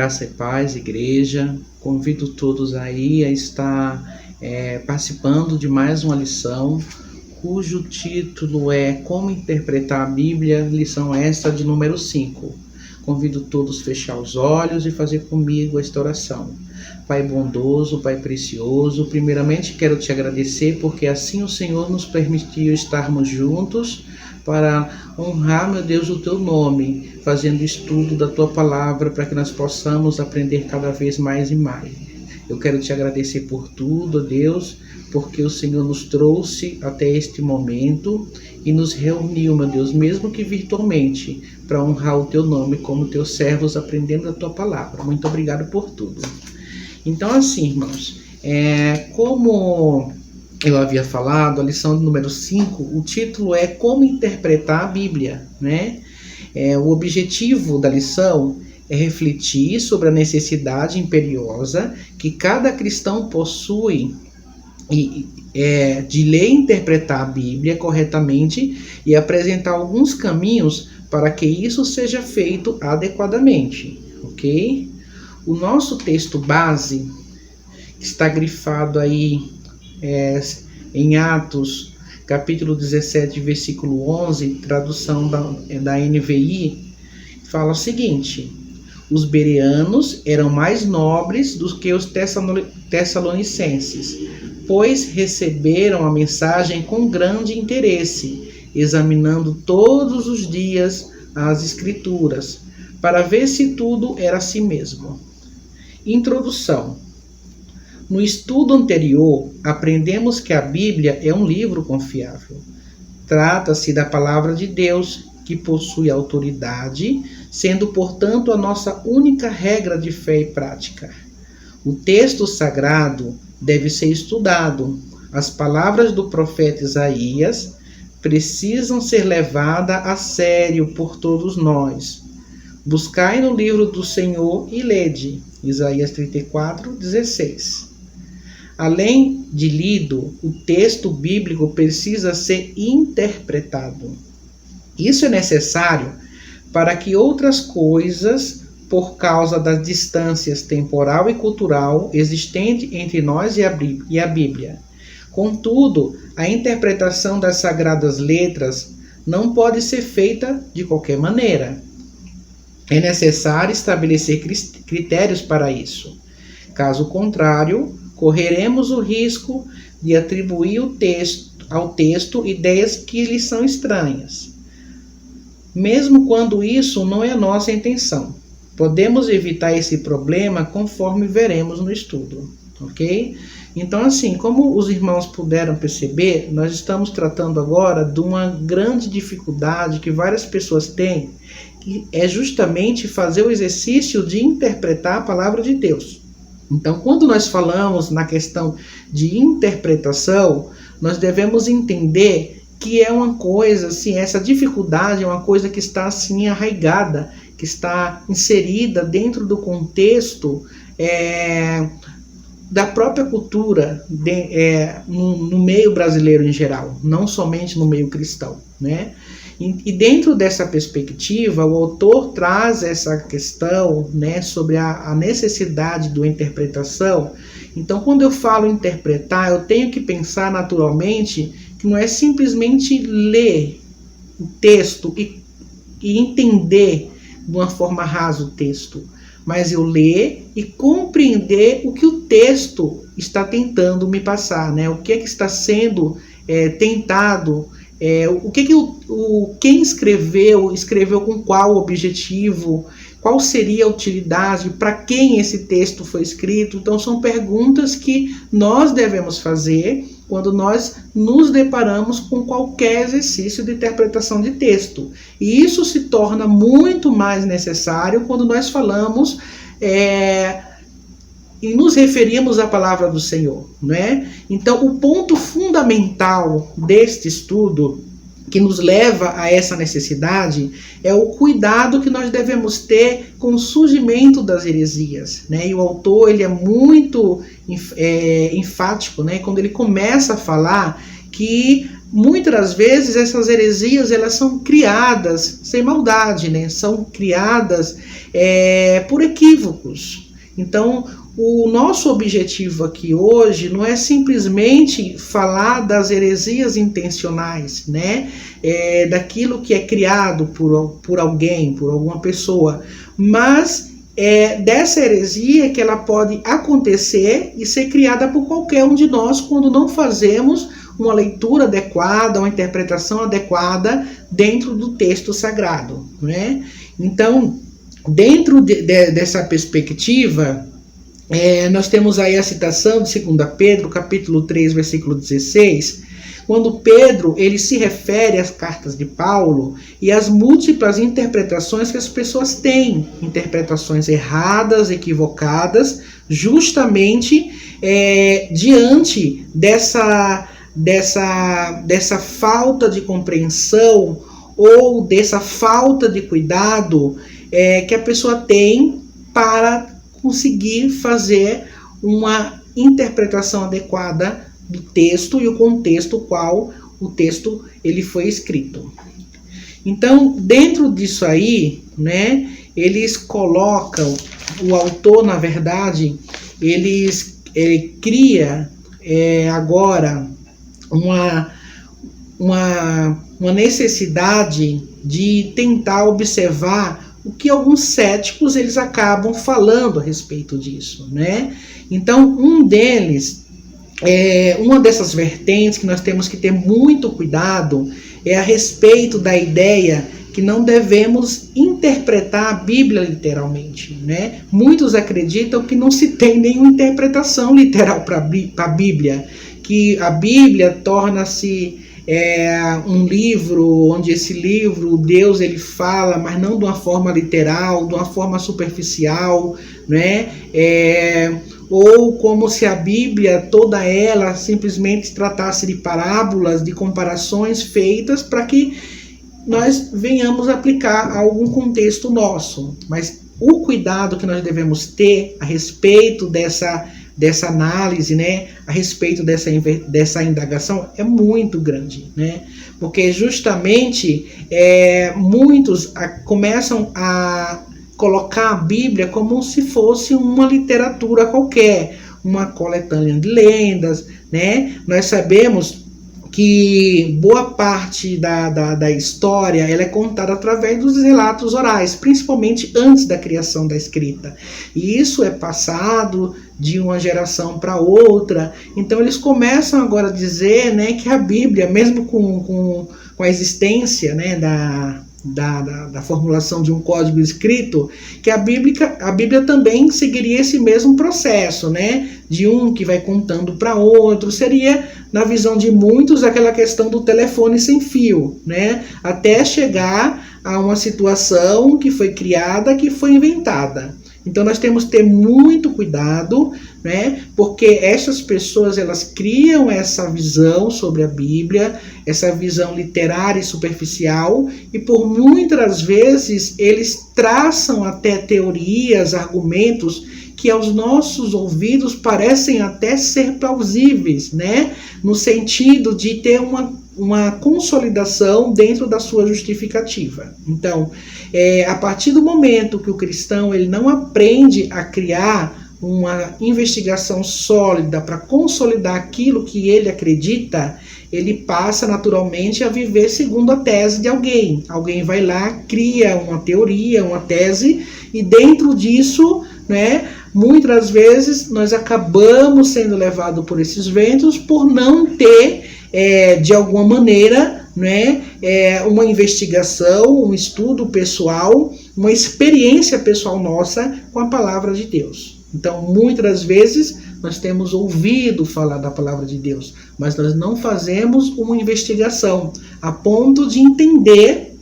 Graça e paz, igreja. Convido todos aí a estar participando de mais uma lição, cujo título é Como Interpretar a Bíblia, lição esta de número 5. Convido todos a fechar os olhos e fazer comigo esta oração. Pai bondoso, Pai precioso, primeiramente quero te agradecer porque assim o Senhor nos permitiu estarmos juntos para honrar, meu Deus, o teu nome, fazendo estudo da tua palavra para que nós possamos aprender cada vez mais e mais. Eu quero te agradecer por tudo, Deus, porque o Senhor nos trouxe até este momento e nos reuniu, meu Deus, mesmo que virtualmente, para honrar o teu nome como teus servos, aprendendo a tua palavra. Muito obrigado por tudo. Então, assim, irmãos, como eu havia falado, a lição número 5, o título é Como Interpretar a Bíblia, né? O objetivo da lição é refletir sobre a necessidade imperiosa que cada cristão possui de ler e interpretar a Bíblia corretamente e apresentar alguns caminhos para que isso seja feito adequadamente, ok? O nosso texto base, que está grifado aí em Atos, capítulo 17, versículo 11, tradução da NVI, fala o seguinte: os bereanos eram mais nobres do que os tessalonicenses, pois receberam a mensagem com grande interesse, examinando todos os dias as Escrituras, para ver se tudo era assim mesmo. Introdução. No estudo anterior, aprendemos que a Bíblia é um livro confiável. Trata-se da palavra de Deus, que possui autoridade, sendo, portanto, a nossa única regra de fé e prática. O texto sagrado deve ser estudado. As palavras do profeta Isaías precisam ser levadas a sério por todos nós. Buscai no livro do Senhor e lede. Isaías 34, 16. Além de lido, o texto bíblico precisa ser interpretado. Isso é necessário para que outras coisas, por causa das distâncias temporal e cultural existentes entre nós e a Bíblia. Contudo, a interpretação das sagradas letras não pode ser feita de qualquer maneira. É necessário estabelecer critérios para isso. Caso contrário, correremos o risco de atribuir ao texto ideias que lhe são estranhas, mesmo quando isso não é a nossa intenção. Podemos evitar esse problema conforme veremos no estudo, ok? Então, assim, como os irmãos puderam perceber, nós estamos tratando agora de uma grande dificuldade que várias pessoas têm, que é justamente fazer o exercício de interpretar a palavra de Deus. Então, quando nós falamos na questão de interpretação, nós devemos entender que é uma coisa, assim, essa dificuldade é uma coisa que está assim arraigada, que está inserida dentro do contexto da própria cultura no meio brasileiro em geral, não somente no meio cristão, né? E dentro dessa perspectiva, o autor traz essa questão, né, sobre a necessidade da interpretação. Então, quando eu falo interpretar, eu tenho que pensar naturalmente que não é simplesmente ler o texto e entender de uma forma rasa o texto, mas eu ler e compreender o que o texto está tentando me passar, né? O que é que está sendo tentado, quem escreveu com qual objetivo, qual seria a utilidade, para quem esse texto foi escrito. Então são perguntas que nós devemos fazer quando nós nos deparamos com qualquer exercício de interpretação de texto. E isso se torna muito mais necessário quando nós falamos e nos referimos à palavra do Senhor, né? Então, o ponto fundamental deste estudo, que nos leva a essa necessidade, é o cuidado que nós devemos ter com o surgimento das heresias, né? E o autor, ele é muito enfático, né? Quando ele começa a falar que muitas das vezes essas heresias elas são criadas sem maldade, né? São criadas por equívocos. Então, o nosso objetivo aqui hoje não é simplesmente falar das heresias intencionais, né? Daquilo que é criado por alguém, por alguma pessoa, mas dessa heresia que ela pode acontecer e ser criada por qualquer um de nós quando não fazemos uma leitura adequada, uma interpretação adequada dentro do texto sagrado, né? Então, dentro dessa perspectiva, nós temos aí a citação de 2 Pedro, capítulo 3, versículo 16, quando Pedro ele se refere às cartas de Paulo e às múltiplas interpretações que as pessoas têm, interpretações erradas, equivocadas, justamente diante dessa falta de compreensão ou dessa falta de cuidado que a pessoa tem para conseguir fazer uma interpretação adequada do texto e o contexto qual o texto ele foi escrito. Então, dentro disso aí, né, eles colocam, o autor, na verdade, ele cria agora uma necessidade de tentar observar o que alguns céticos eles acabam falando a respeito disso, né? Então, uma dessas vertentes que nós temos que ter muito cuidado é a respeito da ideia que não devemos interpretar a Bíblia literalmente, né? Muitos acreditam que não se tem nenhuma interpretação literal para a Bíblia, que a Bíblia torna-se um livro onde esse livro, Deus ele fala, mas não de uma forma literal, de uma forma superficial, né? Ou como se a Bíblia toda ela simplesmente tratasse de parábolas, de comparações feitas para que nós venhamos aplicar a algum contexto nosso. Mas o cuidado que nós devemos ter a respeito dessa análise, né, a respeito dessa indagação é muito grande, né, porque justamente muitos começam a colocar a Bíblia como se fosse uma literatura qualquer, uma coletânea de lendas, né. Nós sabemos que boa parte da história ela é contada através dos relatos orais, principalmente antes da criação da escrita. E isso é passado de uma geração para outra. Então eles começam agora a dizer, né, que a Bíblia, mesmo com a existência, né, da formulação de um código escrito, que a Bíblia também seguiria esse mesmo processo, né, de um que vai contando para outro. Seria, na visão de muitos, aquela questão do telefone sem fio, né, até chegar a uma situação que foi criada, que foi inventada. Então nós temos que ter muito cuidado, né? Porque essas pessoas elas criam essa visão sobre a Bíblia, essa visão literária e superficial, e por muitas vezes eles traçam até teorias, argumentos que aos nossos ouvidos parecem até ser plausíveis, né? No sentido de ter uma consolidação dentro da sua justificativa. Então, a partir do momento que o cristão ele não aprende a criar uma investigação sólida para consolidar aquilo que ele acredita, ele passa naturalmente a viver segundo a tese de alguém. Alguém vai lá, cria uma teoria, uma tese, e dentro disso, né, muitas vezes nós acabamos sendo levados por esses ventos por não ter de alguma maneira, né, uma investigação, um estudo pessoal, uma experiência pessoal nossa com a palavra de Deus. Então, muitas vezes, nós temos ouvido falar da palavra de Deus, mas nós não fazemos uma investigação a ponto de entender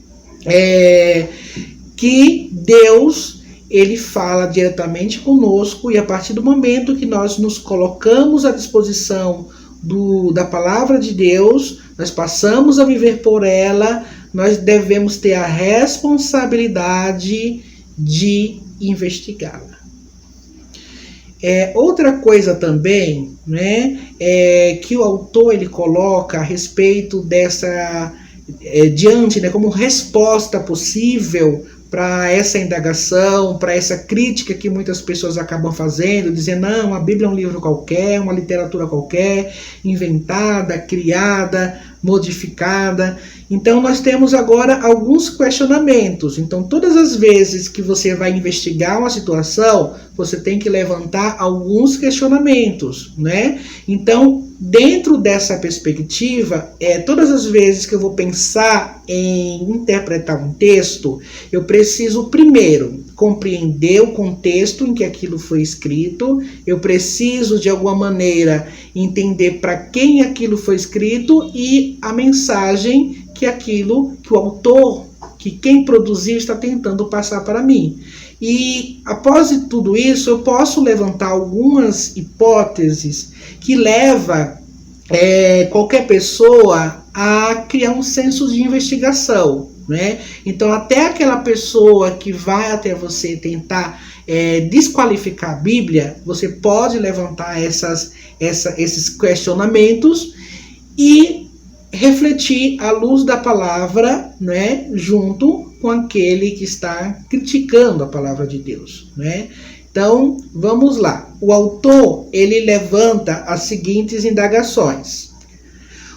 que Deus ele fala diretamente conosco, e a partir do momento que nós nos colocamos à disposição da palavra de Deus, nós passamos a viver por ela, nós devemos ter a responsabilidade de investigá-la. Outra coisa também, né, que o autor ele coloca a respeito dessa, diante, né, como resposta possível para essa indagação, para essa crítica que muitas pessoas acabam fazendo, dizendo, não, a Bíblia é um livro qualquer, uma literatura qualquer, inventada, criada, modificada. Então nós temos agora alguns questionamentos. Então todas as vezes que você vai investigar uma situação, você tem que levantar alguns questionamentos, né? Então, dentro dessa perspectiva, todas as vezes que eu vou pensar em interpretar um texto, eu preciso primeiro compreender o contexto em que aquilo foi escrito, eu preciso de alguma maneira entender para quem aquilo foi escrito e a mensagem que o autor, que quem produziu está tentando passar para mim. E após tudo isso, eu posso levantar algumas hipóteses que levam qualquer pessoa a criar um senso de investigação, né? Então, até aquela pessoa que vai até você tentar desqualificar a Bíblia, você pode levantar esses questionamentos e refletir à luz da palavra, né, junto com aquele que está criticando a palavra de Deus, né? Então, vamos lá. O autor, ele levanta as seguintes indagações.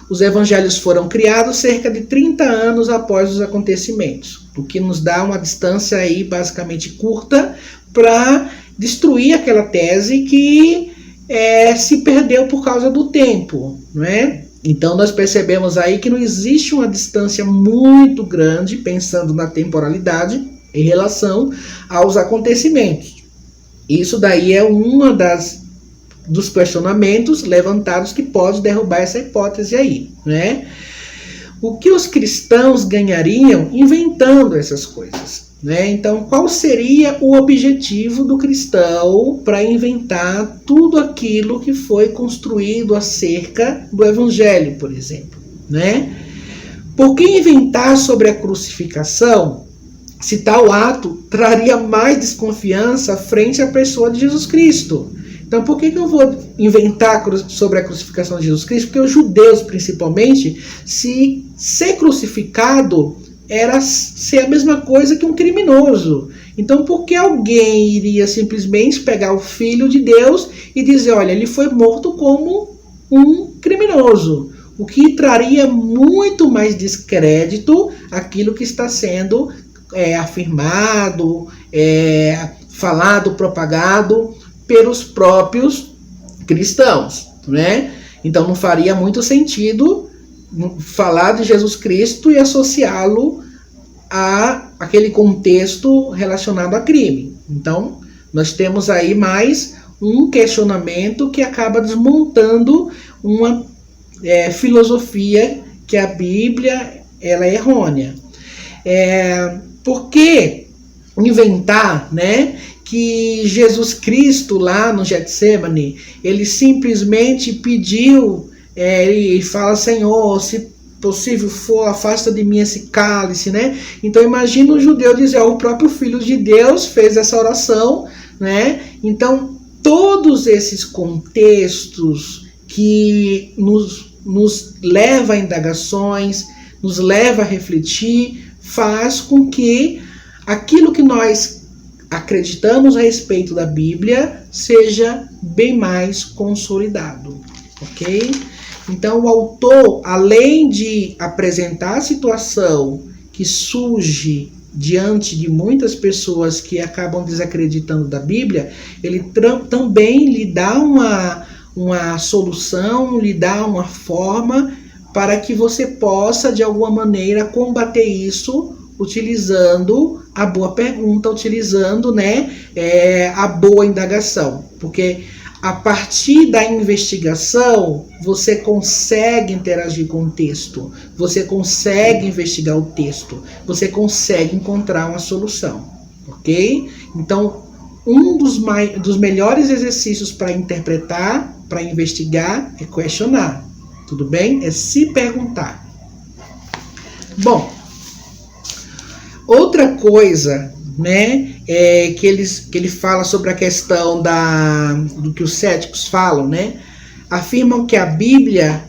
Os evangelhos foram criados cerca de 30 anos após os acontecimentos, o que nos dá uma distância aí basicamente curta para destruir aquela tese que se perdeu por causa do tempo, não é? Então nós percebemos aí que não existe uma distância muito grande, pensando na temporalidade, em relação aos acontecimentos. Isso daí é uma dos questionamentos levantados que pode derrubar essa hipótese aí, né? O que os cristãos ganhariam inventando essas coisas, né? Então, qual seria o objetivo do cristão para inventar tudo aquilo que foi construído acerca do Evangelho, por exemplo, né? Por que inventar sobre a crucificação, se tal ato traria mais desconfiança frente à pessoa de Jesus Cristo? Então, por que eu vou inventar sobre a crucificação de Jesus Cristo? Porque os judeus, principalmente, se ser crucificado era ser a mesma coisa que um criminoso. Então, por que alguém iria simplesmente pegar o Filho de Deus e dizer, olha, ele foi morto como um criminoso? O que traria muito mais descrédito àquilo que está sendo afirmado, falado, propagado pelos próprios cristãos, né? Então não faria muito sentido falar de Jesus Cristo e associá-lo a aquele contexto relacionado a crime. Então nós temos aí mais um questionamento que acaba desmontando uma filosofia que a Bíblia ela é errônea. Por que inventar, né, que Jesus Cristo lá no Getsemane, ele simplesmente pediu, ele fala, Senhor, se possível for, afasta de mim esse cálice, né? Então imagina o judeu dizer, o próprio Filho de Deus fez essa oração, né? Então todos esses contextos que nos leva a indagações, nos leva a refletir, faz com que aquilo que nós acreditamos a respeito da Bíblia seja bem mais consolidado, ok? Então o autor, além de apresentar a situação que surge diante de muitas pessoas que acabam desacreditando da Bíblia, ele também lhe dá uma solução, lhe dá uma forma para que você possa de alguma maneira combater isso utilizando a boa pergunta, utilizando, né, a boa indagação. Porque a partir da investigação, você consegue interagir com o texto, você consegue investigar o texto, você consegue encontrar uma solução, ok? Então, um dos melhores exercícios para interpretar, para investigar, é questionar, tudo bem? É se perguntar. Bom, outra coisa né, que ele fala sobre a questão do que os céticos falam, né, afirmam que a Bíblia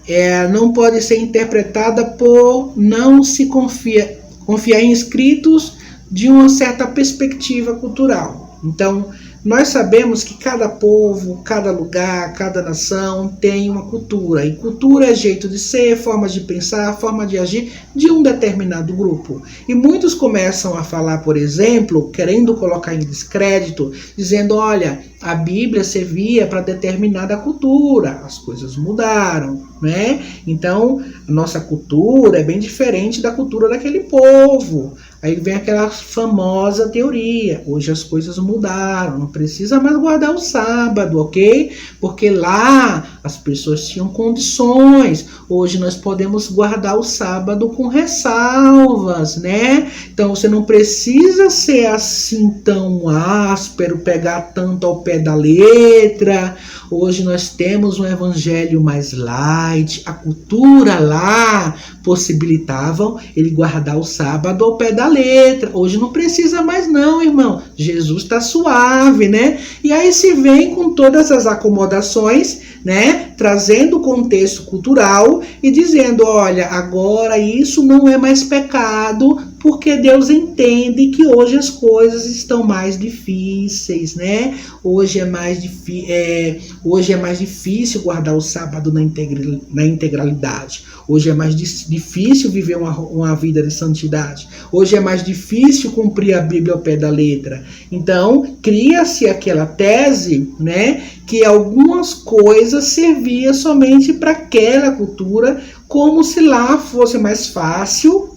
não pode ser interpretada por não se confiar em escritos de uma certa perspectiva cultural. Então, nós sabemos que cada povo, cada lugar, cada nação tem uma cultura. E cultura é jeito de ser, forma de pensar, forma de agir de um determinado grupo. E muitos começam a falar, por exemplo, querendo colocar em descrédito, dizendo, olha, a Bíblia servia para determinada cultura, as coisas mudaram, né? Então, a nossa cultura é bem diferente da cultura daquele povo. Aí vem aquela famosa teoria, hoje as coisas mudaram, não precisa mais guardar o sábado, ok? Porque lá as pessoas tinham condições, hoje nós podemos guardar o sábado com ressalvas, né? Então você não precisa ser assim tão áspero, pegar tanto ao pé da letra. Hoje nós temos um evangelho mais light, a cultura lá possibilitavam ele guardar o sábado ao pé da letra. Hoje não precisa mais não, irmão. Jesus está suave, né? E aí se vem com todas as acomodações, né? Trazendo o contexto cultural e dizendo, olha, agora isso não é mais pecado, porque Deus entende que hoje as coisas estão mais difíceis, né? Hoje é mais difícil guardar o sábado na integralidade. Hoje é mais difícil viver uma vida de santidade. Hoje é mais difícil cumprir a Bíblia ao pé da letra. Então, cria-se aquela tese, né, que algumas coisas serviam somente para aquela cultura, como se lá fosse mais fácil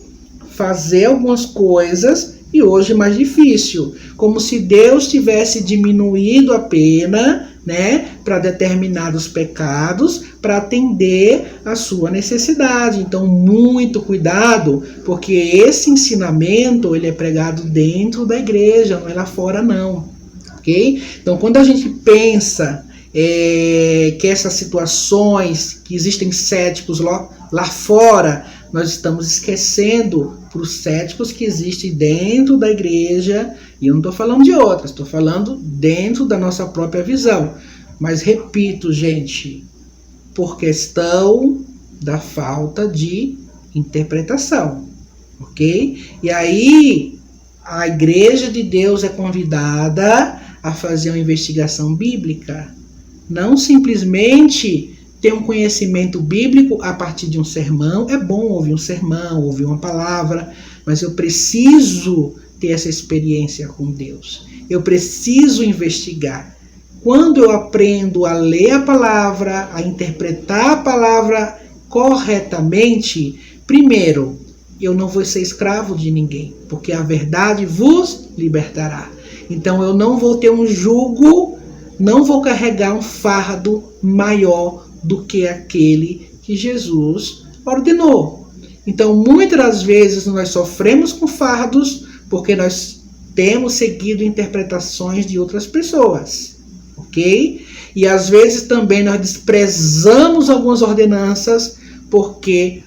fazer algumas coisas e hoje é mais difícil. Como se Deus tivesse diminuído a pena, né, para determinados pecados, para atender a sua necessidade. Então, muito cuidado, porque esse ensinamento ele é pregado dentro da igreja, não é lá fora não. Ok? Então, quando a gente pensa que essas situações, que existem céticos lá fora, nós estamos esquecendo para os céticos que existem dentro da igreja, e eu não estou falando de outras, estou falando dentro da nossa própria visão. Mas repito, gente, por questão da falta de interpretação, ok? E aí a igreja de Deus é convidada a fazer uma investigação bíblica, não simplesmente ter um conhecimento bíblico a partir de um sermão. É bom ouvir um sermão, ouvir uma palavra, mas eu preciso ter essa experiência com Deus. Eu preciso investigar. Quando eu aprendo a ler a palavra, a interpretar a palavra corretamente, primeiro, eu não vou ser escravo de ninguém, porque a verdade vos libertará. Então eu não vou ter um jugo, não vou carregar um fardo maior do que aquele que Jesus ordenou. Então, muitas das vezes nós sofremos com fardos porque nós temos seguido interpretações de outras pessoas, ok? E às vezes também nós desprezamos algumas ordenanças porque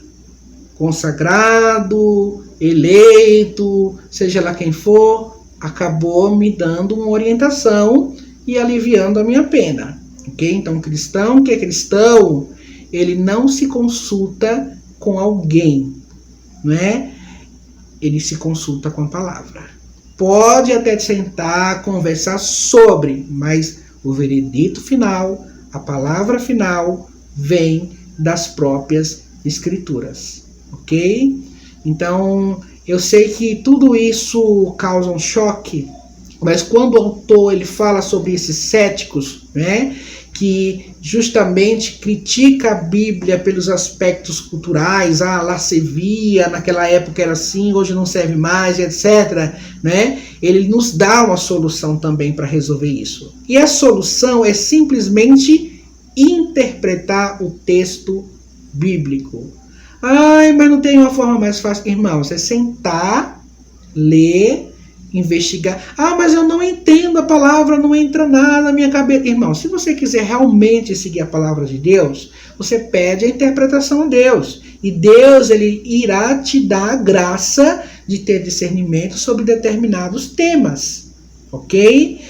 consagrado, eleito, seja lá quem for, acabou me dando uma orientação e aliviando a minha pena. Okay? Então, cristão que é cristão, ele não se consulta com alguém, não é? Ele se consulta com a palavra. Pode até sentar, conversar sobre, mas o veredito final, a palavra final, vem das próprias escrituras, ok? Então, eu sei que tudo isso causa um choque, mas quando o autor ele fala sobre esses céticos, né, que justamente critica a Bíblia pelos aspectos culturais, lá servia, naquela época era assim, hoje não serve mais, etc., né, ele nos dá uma solução também para resolver isso. E a solução é simplesmente interpretar o texto bíblico. Ai, mas não tem uma forma mais fácil, irmãos, é sentar, ler, investigar. Ah, mas eu não entendo a palavra, não entra nada na minha cabeça. Irmão, se você quiser realmente seguir a palavra de Deus, você pede a interpretação a Deus. E Deus, ele irá te dar a graça de ter discernimento sobre determinados temas, ok?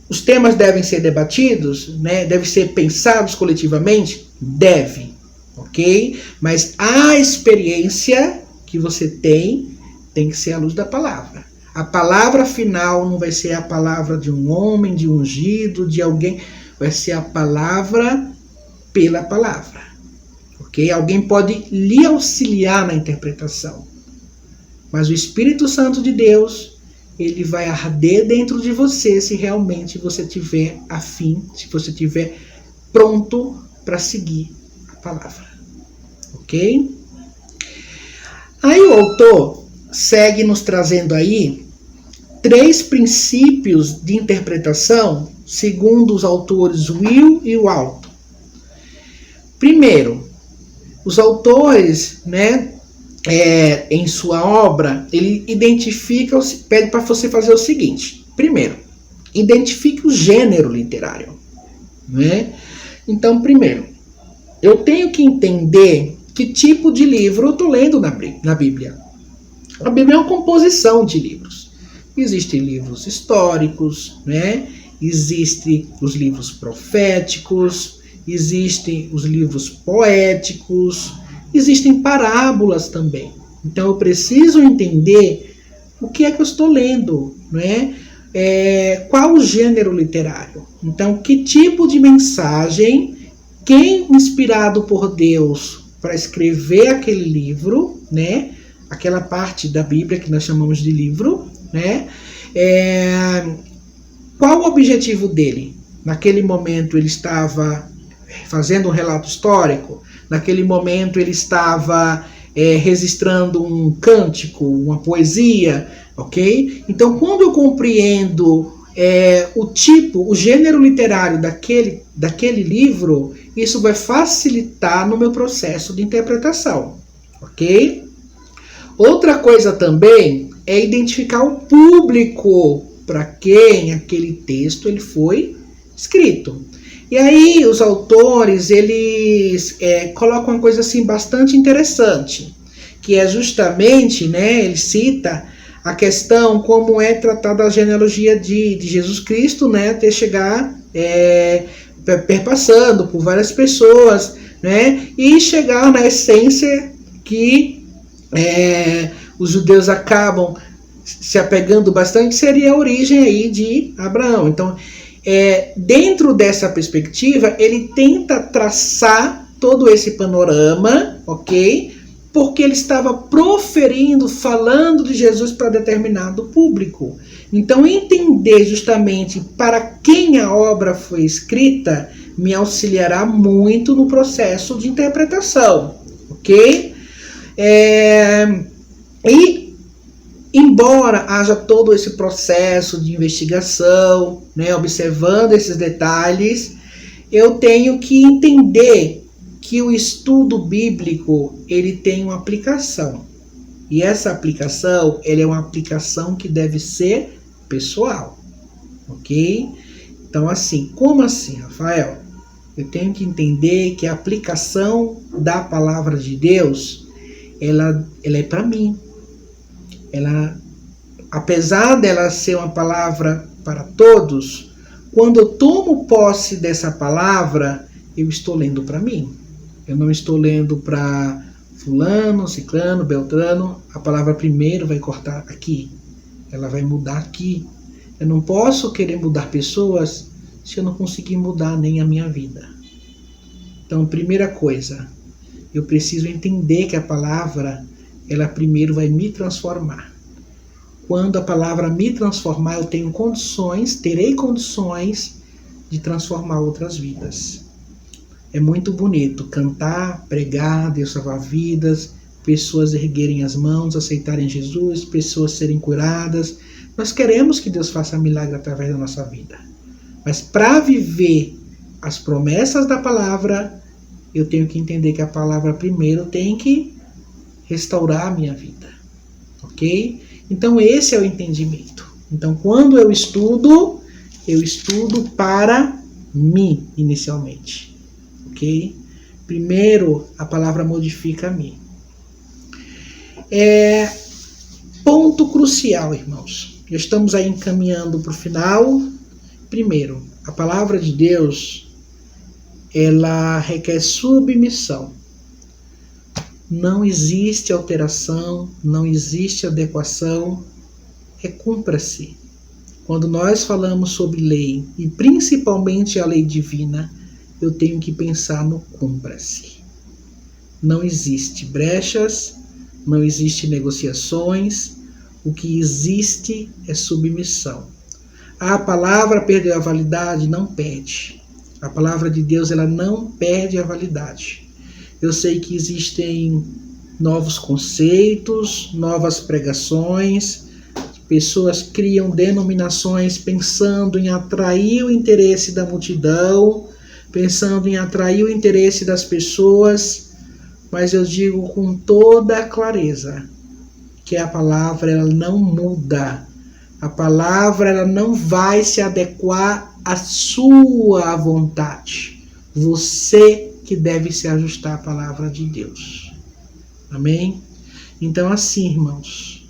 Os temas devem ser debatidos, né? Devem ser pensados coletivamente? Deve, ok? Mas a experiência que você tem que ser à luz da palavra. A palavra final não vai ser a palavra de um homem, de um ungido, de alguém. Vai ser a palavra pela palavra. Ok? Alguém pode lhe auxiliar na interpretação. Mas o Espírito Santo de Deus, ele vai arder dentro de você se realmente você tiver afim, se você tiver pronto para seguir a palavra. Ok? Aí o autor segue nos trazendo aí 3 princípios de interpretação, segundo os autores Will e Walton. Primeiro, os autores, né, em sua obra, ele identifica, pede para você fazer o seguinte. Primeiro, identifique o gênero literário, né? Então, primeiro, eu tenho que entender que tipo de livro eu estou lendo na Bíblia. A Bíblia é uma composição de livros. Existem livros históricos, né? Existem os livros proféticos, existem os livros poéticos, existem parábolas também. Então eu preciso entender o que é que eu estou lendo, né? Qual o gênero literário. Então, que tipo de mensagem, quem inspirado por Deus para escrever aquele livro, né? Aquela parte da Bíblia que nós chamamos de livro, né? Qual o objetivo dele? Naquele momento ele estava fazendo um relato histórico, naquele momento ele estava registrando um cântico, uma poesia, ok? Então, quando eu compreendo o gênero literário daquele livro, isso vai facilitar no meu processo de interpretação, ok? Outra coisa também é identificar o público para quem aquele texto ele foi escrito. E aí os autores eles colocam uma coisa assim bastante interessante, que é justamente, né, ele cita a questão como é tratada a genealogia de Jesus Cristo, né, até chegar perpassando por várias pessoas, né, e chegar na essência que os judeus acabam se apegando bastante, seria a origem aí de Abraão. Então, dentro dessa perspectiva, ele tenta traçar todo esse panorama, ok? Porque ele estava proferindo, falando de Jesus para determinado público. Então, entender justamente para quem a obra foi escrita me auxiliará muito no processo de interpretação, ok? E embora haja todo esse processo de investigação, né, observando esses detalhes, eu tenho que entender que o estudo bíblico ele tem uma aplicação. E essa aplicação ele é uma aplicação que deve ser pessoal. Ok? Então, assim, como assim, Rafael? Eu tenho que entender que a aplicação da palavra de Deus ela é para mim. Apesar dela ser uma palavra para todos, quando eu tomo posse dessa palavra, eu estou lendo para mim. Eu não estou lendo para fulano, ciclano, beltrano. A palavra primeiro vai cortar aqui. Ela vai mudar aqui. Eu não posso querer mudar pessoas se eu não conseguir mudar nem a minha vida. Então, primeira coisa, eu preciso entender que a palavra, ela primeiro vai me transformar. Quando a palavra me transformar, eu terei condições de transformar outras vidas. É muito bonito cantar, pregar, Deus salvar vidas, pessoas erguerem as mãos, aceitarem Jesus, pessoas serem curadas. Nós queremos que Deus faça milagre através da nossa vida. Mas para viver as promessas da palavra, eu tenho que entender que a palavra primeiro tem que restaurar a minha vida. Ok? Então esse é o entendimento. Então quando eu estudo para mim inicialmente. Ok? Primeiro a palavra modifica a mim. Ponto crucial, irmãos. Já estamos aí encaminhando para o final. Primeiro, a palavra de Deus, ela requer submissão. Não existe alteração, não existe adequação, cumpra-se. Quando nós falamos sobre lei, e principalmente a lei divina, eu tenho que pensar no cumpra-se. Não existe brechas, não existe negociações, o que existe é submissão. A palavra perdeu a validade? Não perde. A palavra de Deus, ela não perde a validade. Eu sei que existem novos conceitos, novas pregações, pessoas criam denominações pensando em atrair o interesse da multidão, pensando em atrair o interesse das pessoas, mas eu digo com toda a clareza que a palavra ela não muda. A palavra ela não vai se adequar à sua vontade. Você que deve se ajustar à palavra de Deus. Amém? Então assim, irmãos,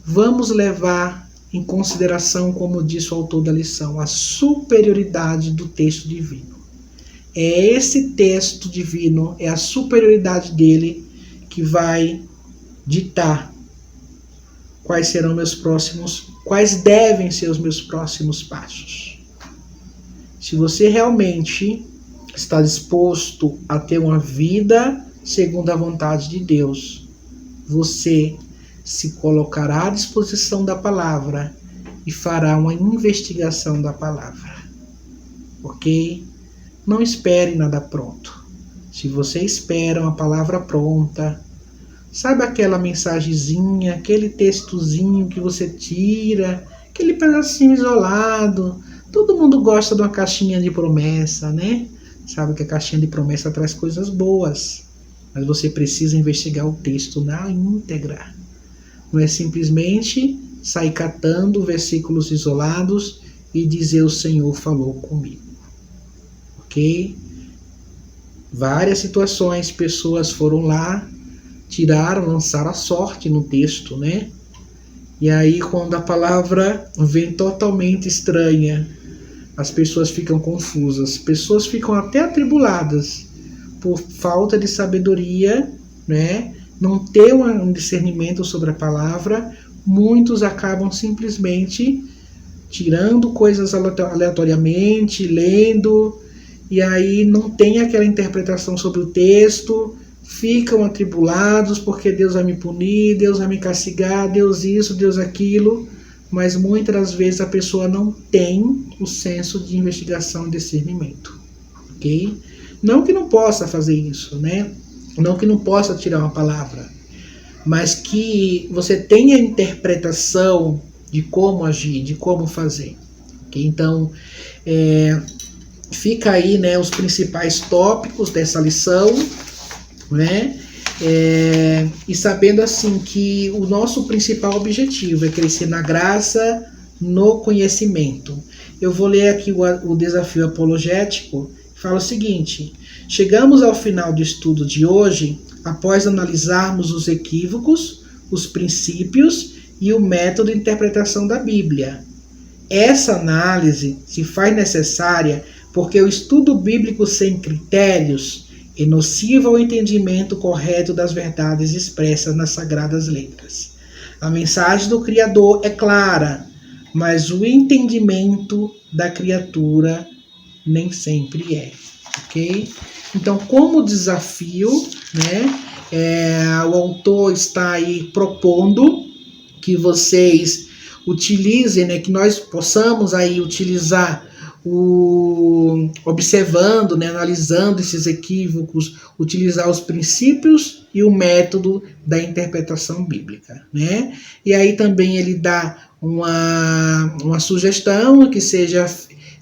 vamos levar em consideração, como disse o autor da lição, a superioridade do texto divino. É esse texto divino, é a superioridade dele que vai ditar quais serão quais devem ser os meus próximos passos. Se você realmente está disposto a ter uma vida segundo a vontade de Deus, você se colocará à disposição da palavra e fará uma investigação da palavra. Ok? Não espere nada pronto. Se você espera uma palavra pronta, sabe aquela mensagenzinha, aquele textozinho que você tira, aquele pedacinho isolado. Todo mundo gosta de uma caixinha de promessa, né? Sabe que a caixinha de promessa traz coisas boas, mas você precisa investigar o texto na íntegra. Não é simplesmente sair catando versículos isolados e dizer o Senhor falou comigo. Ok? Várias situações, pessoas foram lá, tiraram, lançaram a sorte no texto, né? E aí quando a palavra vem totalmente estranha, as pessoas ficam confusas, pessoas ficam até atribuladas por falta de sabedoria, né? Não ter um discernimento sobre a palavra. Muitos acabam simplesmente tirando coisas aleatoriamente, lendo, e aí não tem aquela interpretação sobre o texto, ficam atribulados porque Deus vai me punir, Deus vai me castigar, Deus isso, Deus aquilo, mas muitas das vezes a pessoa não tem o senso de investigação e discernimento, ok? Não que não possa fazer isso, né? Não que não possa tirar uma palavra, mas que você tenha interpretação de como agir, de como fazer. Okay? Então, fica aí, né, os principais tópicos dessa lição, né? E sabendo assim que o nosso principal objetivo é crescer na graça, no conhecimento. Eu vou ler aqui o desafio apologético. Fala o seguinte: chegamos ao final do estudo de hoje após analisarmos os equívocos, os princípios e o método de interpretação da Bíblia. Essa análise se faz necessária porque o estudo bíblico sem critérios é nocivo ao entendimento correto das verdades expressas nas Sagradas Letras. A mensagem do Criador é clara, mas o entendimento da criatura nem sempre é. Ok? Então, como desafio, né, o autor está aí propondo que vocês utilizem, né, que nós possamos aí utilizar observando, né, analisando esses equívocos, utilizar os princípios e o método da interpretação bíblica, né? E aí também ele dá uma sugestão que seja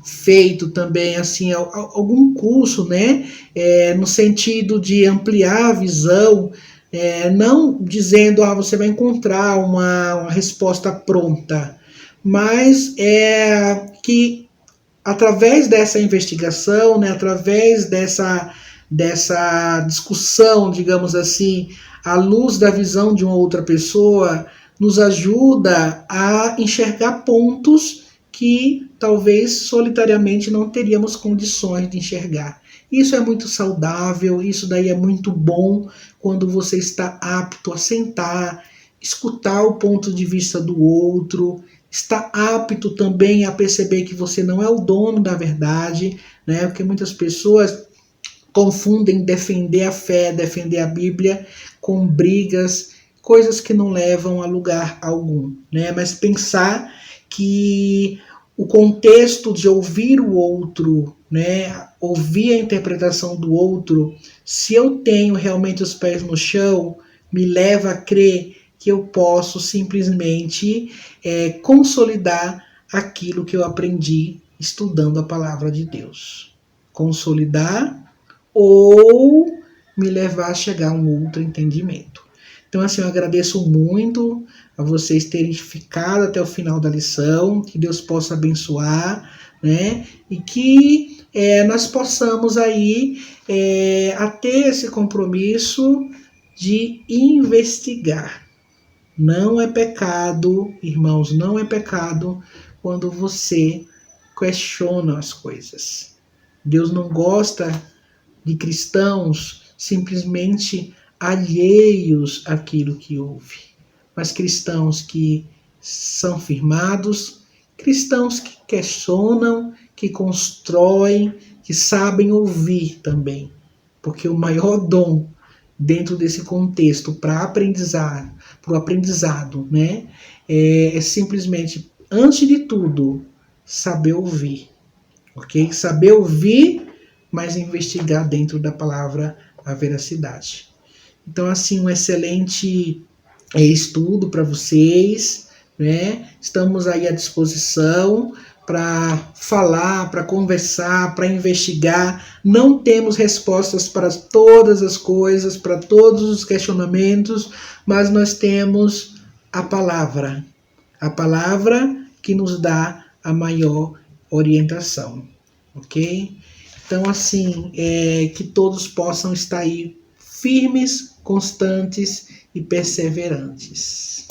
feito também assim algum curso, né, no sentido de ampliar a visão, não dizendo você vai encontrar uma resposta pronta, mas que através dessa investigação, né, através dessa discussão, digamos assim, à luz da visão de uma outra pessoa, nos ajuda a enxergar pontos que talvez solitariamente não teríamos condições de enxergar. Isso é muito saudável, isso daí é muito bom quando você está apto a sentar, escutar o ponto de vista do outro, está apto também a perceber que você não é o dono da verdade, né? Porque muitas pessoas confundem defender a fé, defender a Bíblia com brigas, coisas que não levam a lugar algum, né? Mas pensar que o contexto de ouvir o outro, né, ouvir a interpretação do outro, se eu tenho realmente os pés no chão, me leva a crer que eu posso simplesmente consolidar aquilo que eu aprendi estudando a palavra de Deus. Consolidar ou me levar a chegar a um outro entendimento. Então, assim, eu agradeço muito a vocês terem ficado até o final da lição, que Deus possa abençoar, né? E que nós possamos aí a ter esse compromisso de investigar. Não é pecado, irmãos, não é pecado quando você questiona as coisas. Deus não gosta de cristãos simplesmente alheios àquilo que ouve, mas cristãos que são firmados, cristãos que questionam, que constroem, que sabem ouvir também, porque o maior dom dentro desse contexto para o aprendizado, né, é simplesmente, antes de tudo, saber ouvir, ok? Saber ouvir, mas investigar dentro da palavra a veracidade. Então, assim, um excelente estudo para vocês, né? Estamos aí à disposição para falar, para conversar, para investigar. Não temos respostas para todas as coisas, para todos os questionamentos, mas nós temos a palavra que nos dá a maior orientação, ok? Então, assim, que todos possam estar aí firmes, constantes e perseverantes.